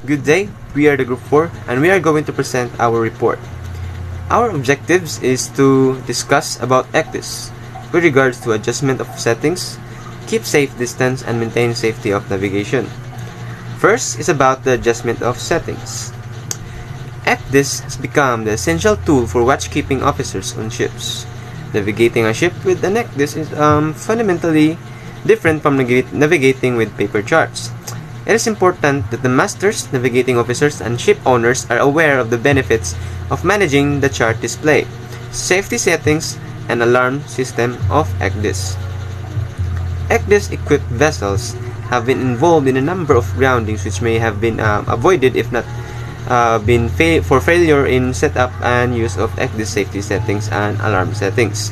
Good day, we are the Group 4 and we are going to present our report. Our objectives is to discuss about ECDIS with regards to adjustment of settings, keep safe distance and maintain safety of navigation. First is about the adjustment of settings. ECDIS has become the essential tool for watchkeeping officers on ships. Navigating a ship with an ECDIS is fundamentally different from navigating with paper charts. It is important that the masters, navigating officers, and ship owners are aware of the benefits of managing the chart display, safety settings, and alarm system of ECDIS. ECDIS-equipped vessels have been involved in a number of groundings which may have been avoided if not been for failure in setup and use of ECDIS safety settings and alarm settings.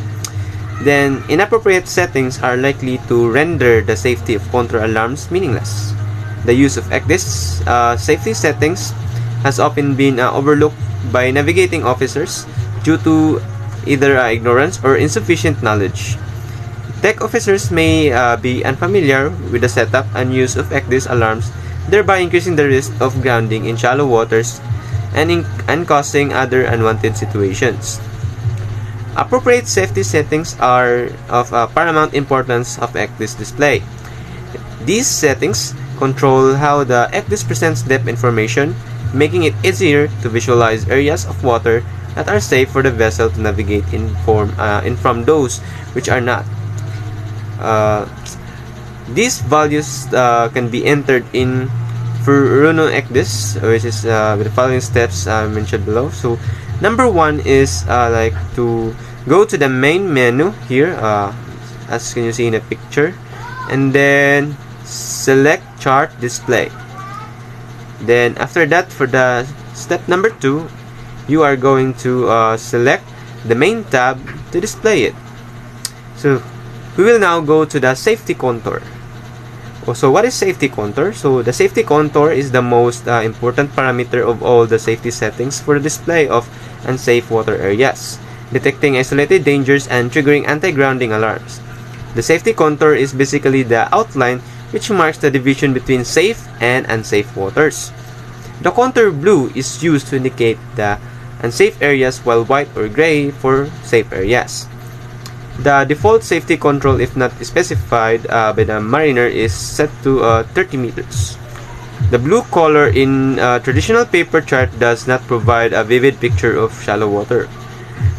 Then, inappropriate settings are likely to render the safety of counter alarms meaningless. The use of ECDIS safety settings has often been overlooked by navigating officers due to either ignorance or insufficient knowledge. Deck officers may be unfamiliar with the setup and use of ECDIS alarms, thereby increasing the risk of grounding in shallow waters and causing other unwanted situations. Appropriate safety settings are of paramount importance of ECDIS display. These settings control how the ECDIS presents depth information, making it easier to visualize areas of water that are safe for the vessel to navigate in from those which are not. These values can be entered in Furuno ECDIS, which is with the following steps mentioned below. So, number 1 is like to go to the main menu here, as can you see in the picture, and then select chart display. Then after that, for the step number 2, you are going to select the main tab to display it. So we will now go to the safety contour. So what is safety contour? So the safety contour is the most important parameter of all the safety settings for the display of unsafe water areas, detecting isolated dangers and triggering anti-grounding alarms. The safety contour is basically the outline which marks the division between safe and unsafe waters. The contour blue is used to indicate the unsafe areas, while white or gray for safe areas. The default safety control, if not specified by the mariner, is set to 30 meters. The blue color in traditional paper chart does not provide a vivid picture of shallow water.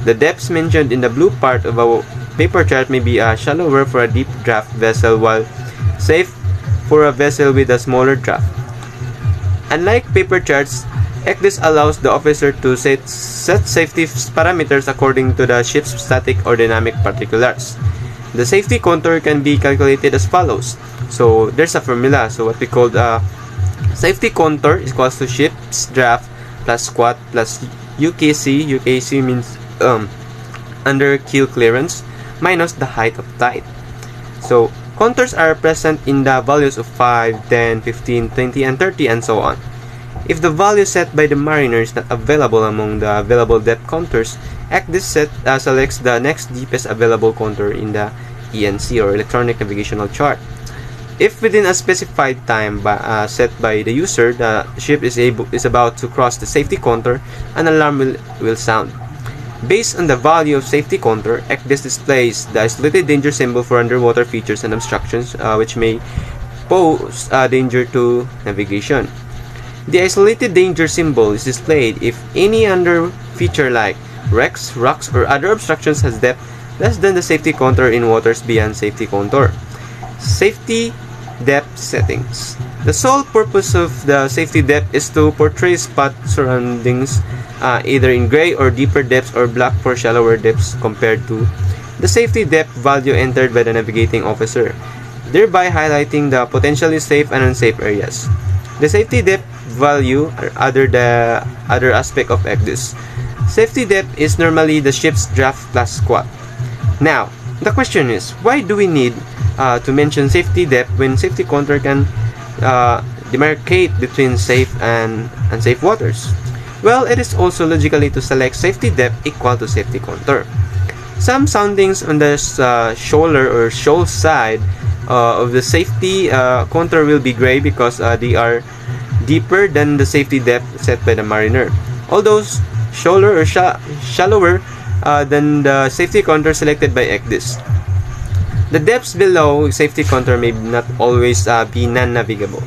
The depths mentioned in the blue part of a paper chart may be shallower for a deep draft vessel, while safe for a vessel with a smaller draft. Unlike paper charts, ECDIS allows the officer to set safety parameters according to the ship's static or dynamic particulars. The safety contour can be calculated as follows. So there's a formula. So what we call safety contour is equals to ship's draft plus squat plus UKC. UKC means under keel clearance minus the height of tide. So contours are present in the values of 5, 10, 15, 20, and 30, and so on. If the value set by the mariner is not available among the available depth contours, ECDIS selects the next deepest available contour in the ENC or electronic navigational chart. If within a specified time set by the user, the ship is about to cross the safety contour, an alarm will sound. Based on the value of safety contour, ECDIS displays the isolated danger symbol for underwater features and obstructions which may pose a danger to navigation. The isolated danger symbol is displayed if any under feature like wrecks, rocks, or other obstructions has depth less than the safety contour in waters beyond safety contour. Safety depth settings. The sole purpose of the safety depth is to portray spot surroundings either in gray or deeper depths or black for shallower depths compared to the safety depth value entered by the navigating officer, thereby highlighting the potentially safe and unsafe areas. The safety depth value are the other aspect of ECDIS. Safety depth is normally the ship's draft plus squat. Now, the question is, why do we need to mention safety depth when safety contour can demarcate between safe and unsafe waters? Well, it is also logically to select safety depth equal to safety contour. Some soundings on the shoulder or shoal side of the safety contour will be gray because they are deeper than the safety depth set by the mariner. Although shallower than the safety contour selected by ECDIS. The depths below safety contour may not always be non-navigable.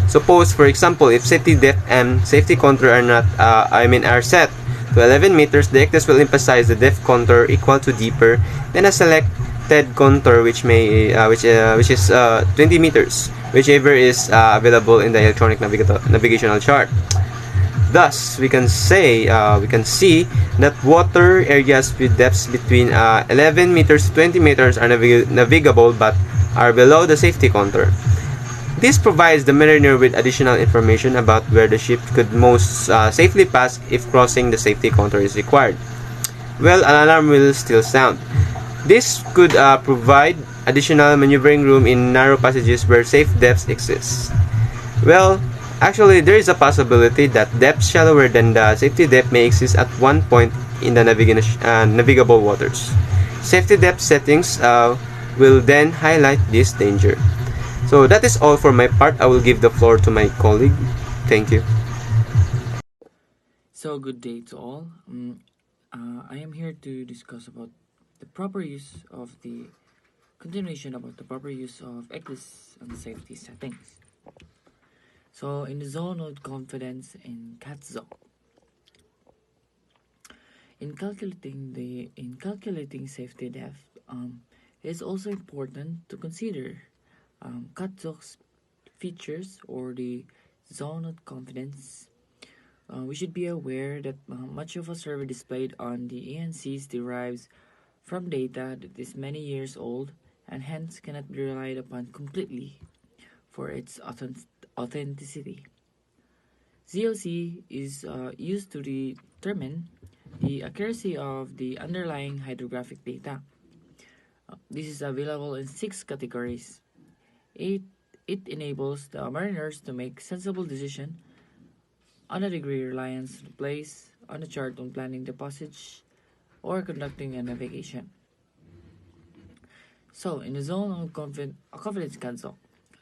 Suppose, for example, if safety depth and safety contour are not, are set to 11 meters, the ECDIS will emphasize the depth contour equal to deeper than a selected contour which is 20 meters, whichever is available in the electronic navigational chart. Thus, we can see that water areas with depths between 11 meters to 20 meters are navigable but are below the safety contour. This provides the mariner with additional information about where the ship could most safely pass if crossing the safety contour is required. Well, an alarm will still sound. This could provide additional maneuvering room in narrow passages where safe depths exist. Well, actually, there is a possibility that depths shallower than the safety depth may exist at one point in the navigable waters. Safety depth settings will then highlight this danger. So that is all for my part. I will give the floor to my colleague. Thank you. So good day to all. I am here to discuss about the proper use of the continuation about the proper use of ECDIS and safety settings. So in the zone of confidence in CATZO, in calculating safety depth, it is also important to consider CATZO's features or the zone of confidence. We should be aware that much of a survey displayed on the ENCs derives from data that is many years old and hence cannot be relied upon completely for its authenticity. ZOC is used to determine the accuracy of the underlying hydrographic data. This is available in 6 categories. It enables the mariners to make sensible decisions on a degree reliance placed on the chart on planning the passage or conducting a navigation. So, in the zone of confidence cancel,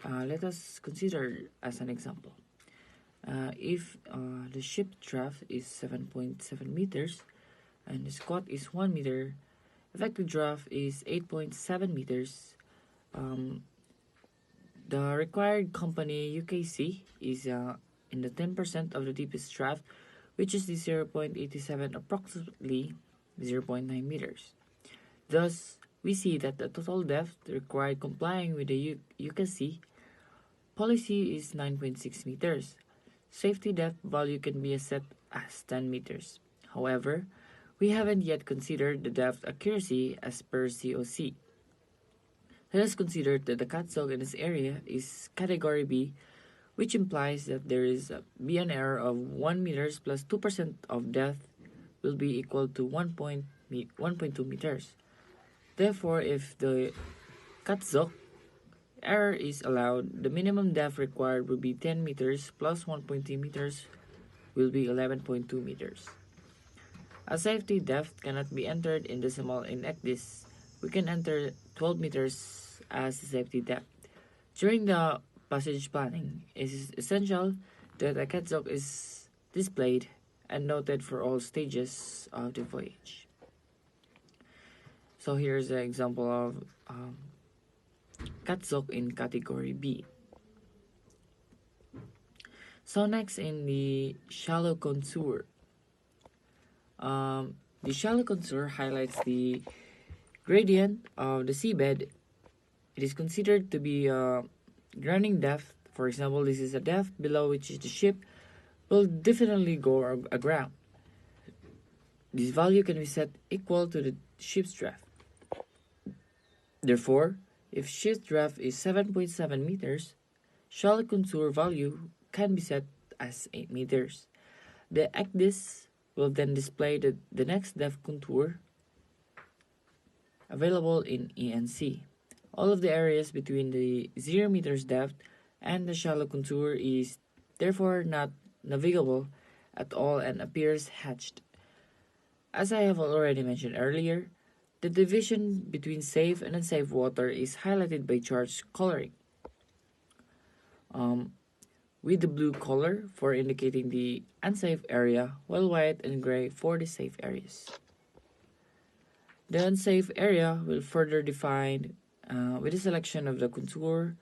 let us consider as an example. If the ship draft is 7.7 meters and the squat is 1 meter, effective draft is 8.7 meters. The required company UKC is in the 10% of the deepest draft, which is the 0.87, approximately 0.9 meters. Thus, we see that the total depth required complying with the UKC policy is 9.6 meters. Safety depth value can be set as 10 meters. However, we haven't yet considered the depth accuracy as per ZOC. Let us consider that the CATZOG in this area is category B, which implies that there is be an error of 1 meters plus 2% of depth will be equal to 1.2 meters. Therefore, if the CATZOG error is allowed, the minimum depth required will be 10 meters plus 1.2 meters will be 11.2 meters. A safety depth cannot be entered in decimal in ECDIS. We can enter 12 meters as the safety depth. During the passage planning, it is essential that a CATZOG is displayed and noted for all stages of the voyage. So here's an example of CATZOG in category B. So next in the shallow contour. The shallow contour highlights the gradient of the seabed. It is considered to be grounding depth. For example, this is a depth below which the ship will definitely go aground. This value can be set equal to the ship's draft. Therefore, if ship's draft is 7.7 meters, shallow contour value can be set as 8 meters. The ECDIS will then display the next depth contour available in ENC. All of the areas between the 0 meters depth and the shallow contour is therefore not navigable at all and appears hatched. As I have already mentioned earlier, the division between safe and unsafe water is highlighted by charged coloring. with the blue color for indicating the unsafe area, while white and gray for the safe areas. The unsafe area will further defined with the selection of the contour,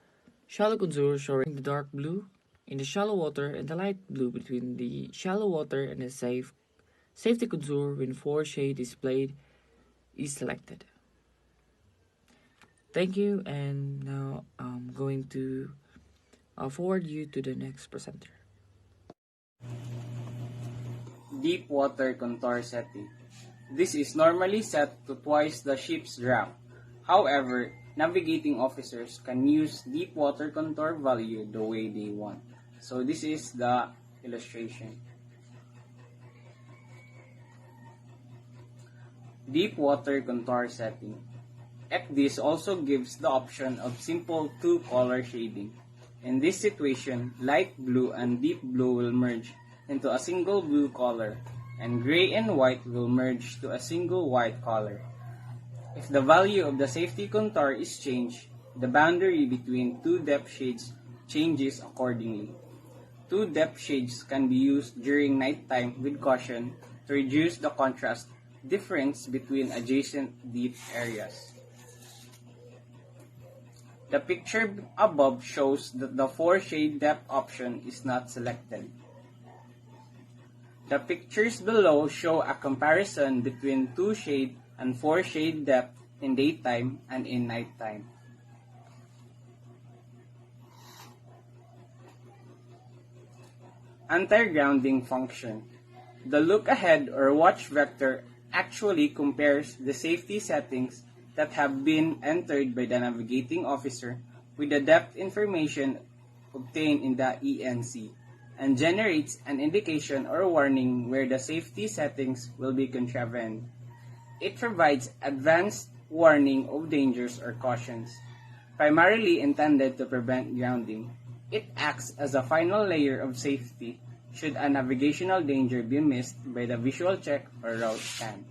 shallow contour showing the dark blue in the shallow water and the light blue between the shallow water and the safety contour when 4 shade displayed is selected. Thank you, and now I'm going to forward you to the next presenter. Deep water contour setting. This is normally set to twice the ship's draft. However, navigating officers can use deep water contour value the way they want. So this is the illustration. Deep water contour setting. ECDIS also gives the option of simple two-color shading. In this situation, light blue and deep blue will merge into a single blue color, and gray and white will merge to a single white color. If the value of the safety contour is changed, the boundary between two depth shades changes accordingly. Two depth shades can be used during nighttime with caution to reduce the contrast difference between adjacent deep areas. The picture above shows that the 4-shade depth option is not selected. The pictures below show a comparison between 2-shade and 4-shade depth in daytime and in nighttime. Anti-grounding function. The look-ahead or watch vector actually compares the safety settings that have been entered by the navigating officer with the depth information obtained in the ENC and generates an indication or warning where the safety settings will be contravened. It provides advanced warning of dangers or cautions, primarily intended to prevent grounding. It acts as a final layer of safety should a navigational danger be missed by the visual check or route scan.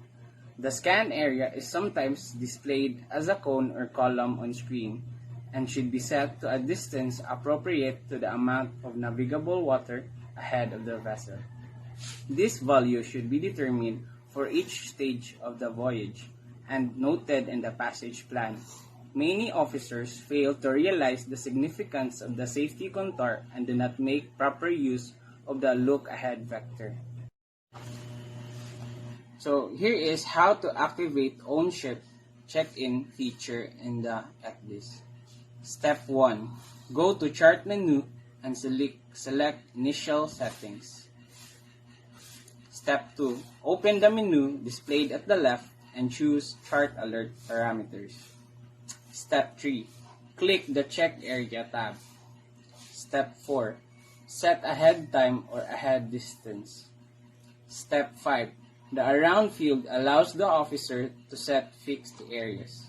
The scan area is sometimes displayed as a cone or column on screen and should be set to a distance appropriate to the amount of navigable water ahead of the vessel. This value should be determined for each stage of the voyage and noted in the passage plan. Many officers fail to realize the significance of the safety contour and do not make proper use of the look-ahead vector. So here is how to activate own ship check-in feature in the ECDIS. Step 1. Go to chart menu and select initial settings. Step 2. Open the menu displayed at the left and choose chart alert parameters. Step 3. Click the check area tab. Step 4. Set ahead time or ahead distance. Step 5. The around field allows the officer to set fixed areas.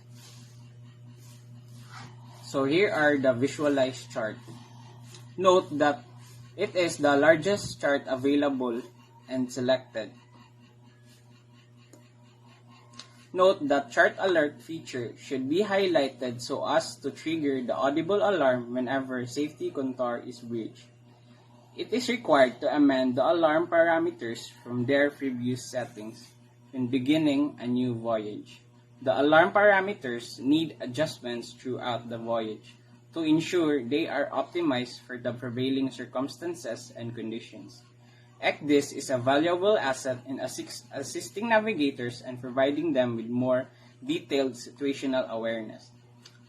So here are the visualized chart. Note that it is the largest chart available and selected. Note that chart alert feature should be highlighted so as to trigger the audible alarm whenever safety contour is breached. It is required to amend the alarm parameters from their previous settings when beginning a new voyage. The alarm parameters need adjustments throughout the voyage to ensure they are optimized for the prevailing circumstances and conditions. ECDIS is a valuable asset in assisting navigators and providing them with more detailed situational awareness.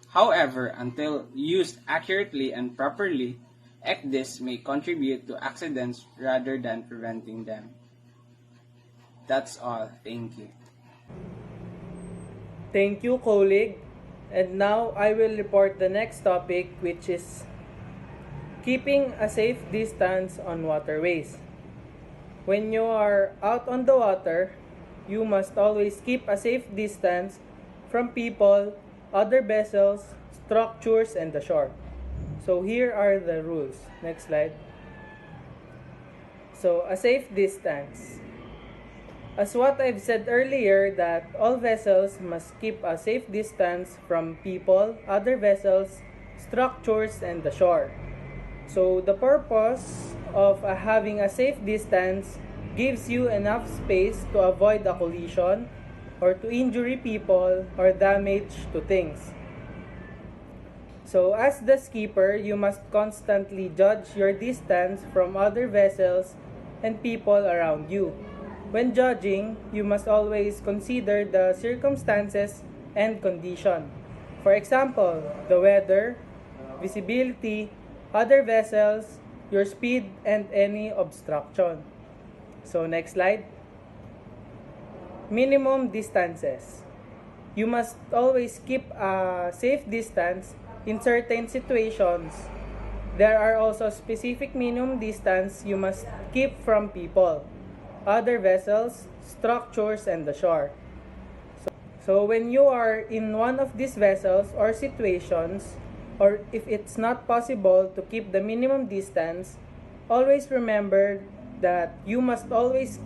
However, until used accurately and properly, ECDIS may contribute to accidents rather than preventing them. That's all. Thank you. Thank you, colleague. And now I will report the next topic, which is keeping a safe distance on waterways. When you are out on the water, you must always keep a safe distance from people, other vessels, structures, and the shore. So here are the rules. Next slide. So a safe distance. As what I've said earlier, that all vessels must keep a safe distance from people, other vessels, structures, and the shore. So the purpose of having a safe distance gives you enough space to avoid a collision or to injure people or damage to things. So as the skipper, you must constantly judge your distance from other vessels and people around you. When judging, you must always consider the circumstances and condition. For example, the weather, visibility, other vessels, your speed, and any obstruction. So next slide. Minimum distances. You must always keep a safe distance in certain situations. There are also specific minimum distance you must keep from people, other vessels, structures, and the shore. So when you are in one of these vessels or situations, or if it's not possible to keep the minimum distance, always remember that you must always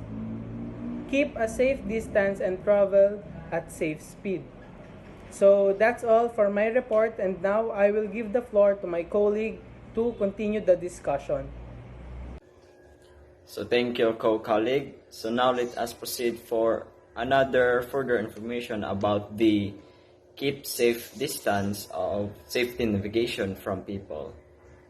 keep a safe distance and travel at safe speed. So that's all for my report, and now I will give the floor to my colleague to continue the discussion. So thank you, co-colleague. So now let us proceed for another further information about the keep safe distance of safety navigation from people.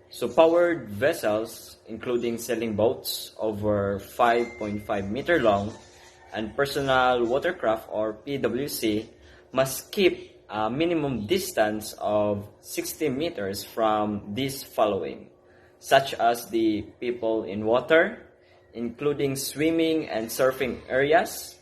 So powered vessels, including sailing boats over 5.5 meter long and personal watercraft or PWC, must keep a minimum distance of 60 meters from these following, such as the people in water, including swimming and surfing areas,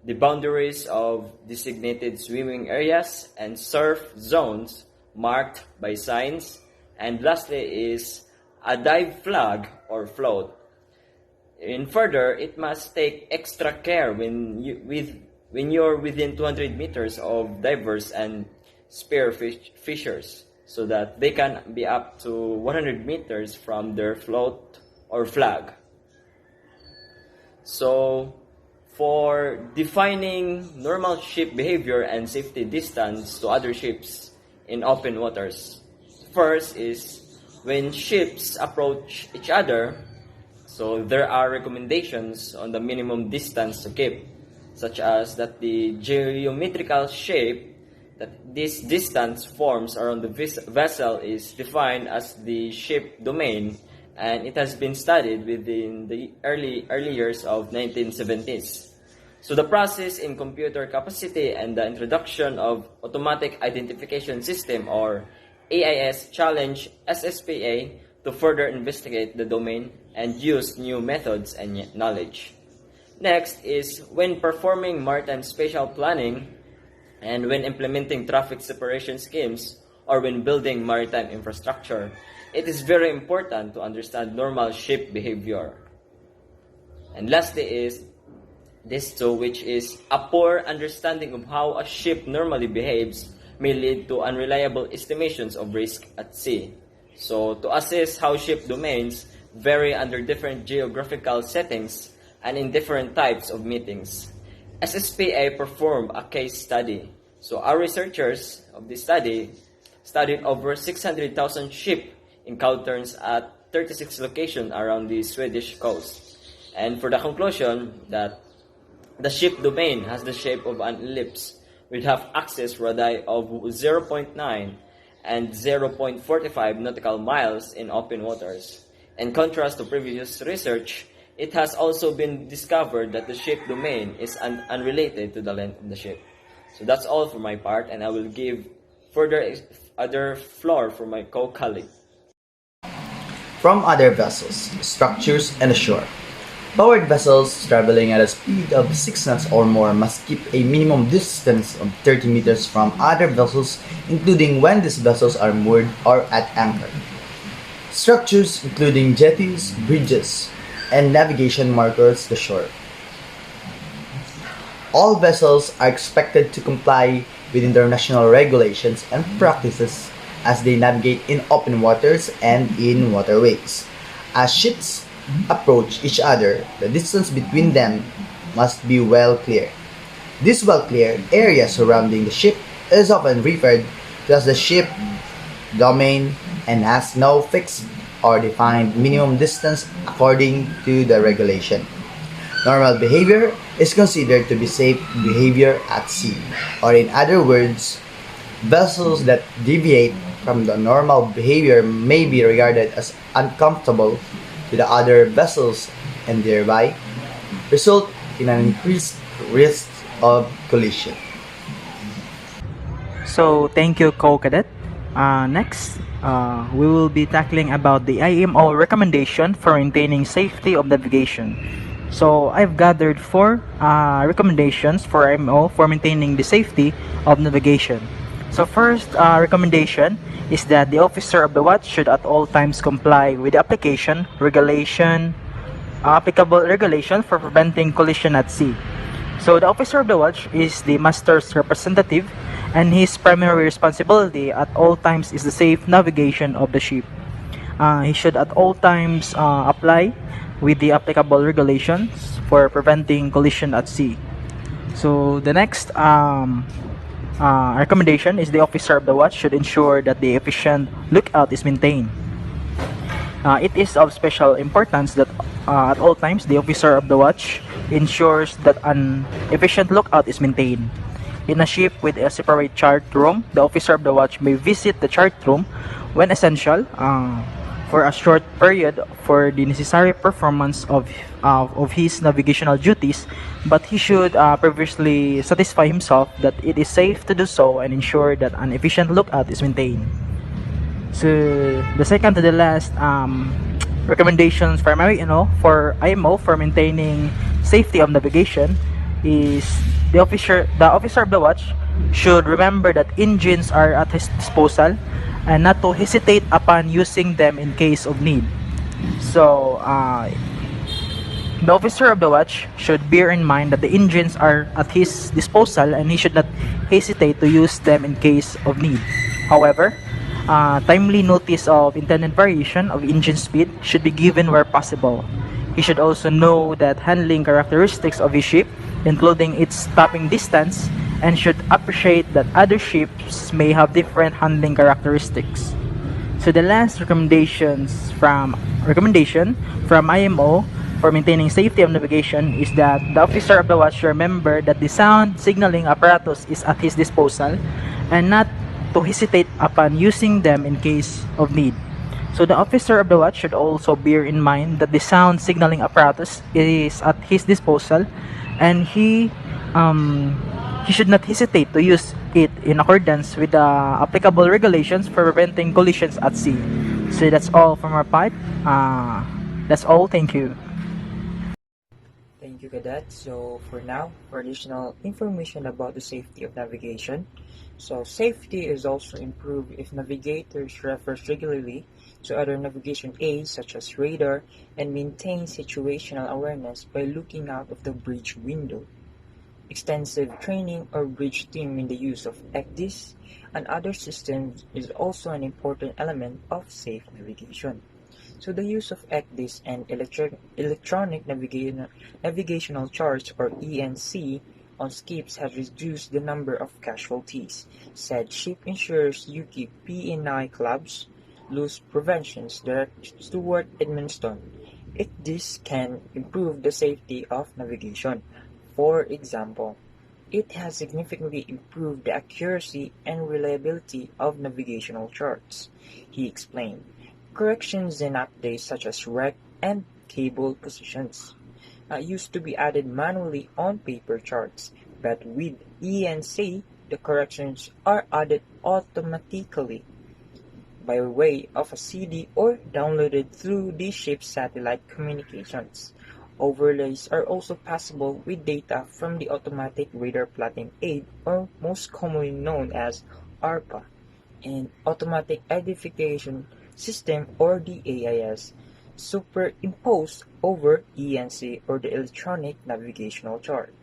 the boundaries of designated swimming areas and surf zones marked by signs, and lastly is a dive flag or float. And further, it must take extra care when you're within 200 meters of divers and spearfishers, so that they can be up to 100 meters from their float or flag. So, for defining normal ship behavior and safety distance to other ships in open waters, first is when ships approach each other, so there are recommendations on the minimum distance to keep, such as that the geometrical shape that this distance forms around the vessel is defined as the ship domain, and it has been studied within the early years of 1970s. So the process in computer capacity and the introduction of automatic identification system or AIS challenge SSPA to further investigate the domain and use new methods and knowledge. Next is when performing maritime spatial planning and when implementing traffic separation schemes or when building maritime infrastructure, it is very important to understand normal ship behavior. And lastly is this too, which is a poor understanding of how a ship normally behaves may lead to unreliable estimations of risk at sea. So to assess how ship domains vary under different geographical settings and in different types of meetings, SSPA performed a case study. So our researchers of this study studied over 600,000 ship encounters at 36 locations around the Swedish coast. And for the conclusion that the ship domain has the shape of an ellipse with half-axis radii of 0.9 and 0.45 nautical miles in open waters. In contrast to previous research, it has also been discovered that the ship domain is unrelated to the length of the ship. So that's all for my part, and I will give other floor for my co-colleague. From other vessels, structures, and ashore. Powered vessels traveling at a speed of 6 knots or more must keep a minimum distance of 30 meters from other vessels, including when these vessels are moored or at anchor. Structures including jetties, bridges, and navigation markers the shore. All vessels are expected to comply with international regulations and practices as they navigate in open waters and in waterways. As ships approach each other, the distance between them must be well clear. This well cleared area surrounding the ship is often referred to as the ship domain and has no fixed or defined minimum distance according to the regulation. Normal behavior is considered to be safe behavior at sea, or in other words, vessels that deviate from the normal behavior may be regarded as uncomfortable to the other vessels and thereby result in an increased risk of collision. So thank you, co-cadet. Next, we will be tackling about the IMO recommendation for maintaining safety of navigation. So I've gathered four recommendations for IMO for maintaining the safety of navigation. So first recommendation is that the officer of the watch should at all times comply with the applicable regulation for preventing collision at sea. So the officer of the watch is the master's representative, and his primary responsibility at all times is the safe navigation of the ship. He should at all times apply with the applicable regulations for preventing collision at sea. So the next recommendation is the officer of the watch should ensure that the efficient lookout is maintained. It is of special importance that at all times the officer of the watch ensures that an efficient lookout is maintained. In a ship with a separate chart room, the officer of the watch may visit the chart room when essential for a short period for the necessary performance of his navigational duties, but he should previously satisfy himself that it is safe to do so and ensure that an efficient lookout is maintained. So the second to the last recommendations for IMO for maintaining safety of navigation is the officer of the watch should remember that engines are at his disposal and not to hesitate upon using them in case of need. So the officer of the watch should bear in mind that the engines are at his disposal and he should not hesitate to use them in case of need. However, timely notice of intended variation of engine speed should be given where possible. He should also know that handling characteristics of his ship, including its stopping distance, and should appreciate that other ships may have different handling characteristics. So the last recommendation from IMO for maintaining safety of navigation is that the officer of the watch should remember that the sound signaling apparatus is at his disposal and not to hesitate upon using them in case of need. So the officer of the watch should also bear in mind that the sound signaling apparatus is at his disposal and he should not hesitate to use it in accordance with the applicable regulations for preventing collisions at sea. So that's all from our part. That's all. Thank you. Thank you, Cadet. So for now, for additional information about the safety of navigation. So safety is also improved if navigators refers regularly to other navigation aids such as radar and maintain situational awareness by looking out of the bridge window. Extensive training or bridge team in the use of ECDIS and other systems is also an important element of safe navigation. So the use of ECDIS and electronic navigational charts or ENC on skips has reduced the number of casualties, said Ship Insurers UK P&I Clubs Loss Prevention's Director Stuart Edmonston. This can improve the safety of navigation. For example, it has significantly improved the accuracy and reliability of navigational charts, he explained. Corrections and updates such as rec and cable positions used to be added manually on paper charts, but with ENC, the corrections are added automatically by way of a CD or downloaded through the ship's satellite communications. Overlays are also possible with data from the Automatic Radar Plotting Aid, or most commonly known as ARPA, and Automatic Identification System, or the AIS, superimposed over ENC or the Electronic Navigational Chart.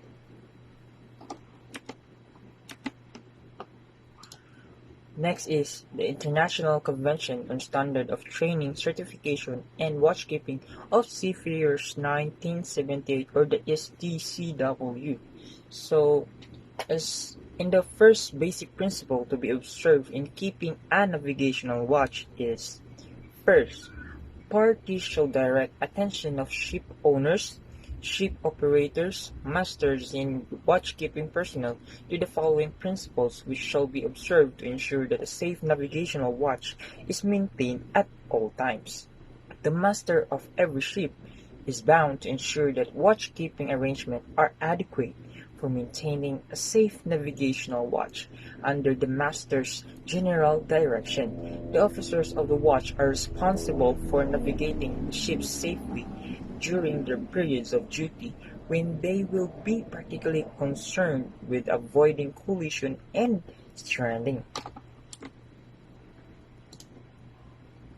Next is the International Convention on Standard of Training, Certification, and Watchkeeping of Seafarers 1978, or the STCW. So, as in the first basic principle to be observed in keeping a navigational watch is, first, party shall direct attention of ship owners, ship operators, masters, and watchkeeping personnel to the following principles which shall be observed to ensure that a safe navigational watch is maintained at all times. The master of every ship is bound to ensure that watchkeeping arrangements are adequate for maintaining a safe navigational watch. Under the master's general direction, the officers of the watch are responsible for navigating the ship safely during their periods of duty, when they will be particularly concerned with avoiding collision and stranding.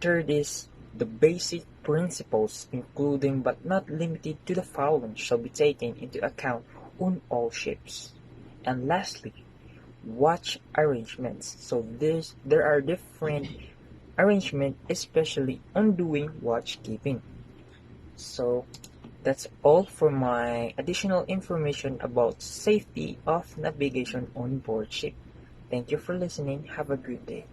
Third is the basic principles, including but not limited to the following, shall be taken into account on all ships. And lastly, watch arrangements. So there are different arrangements, especially on doing watchkeeping. So that's all for my additional information about safety of navigation on board ship. Thank you for listening. Have a good day.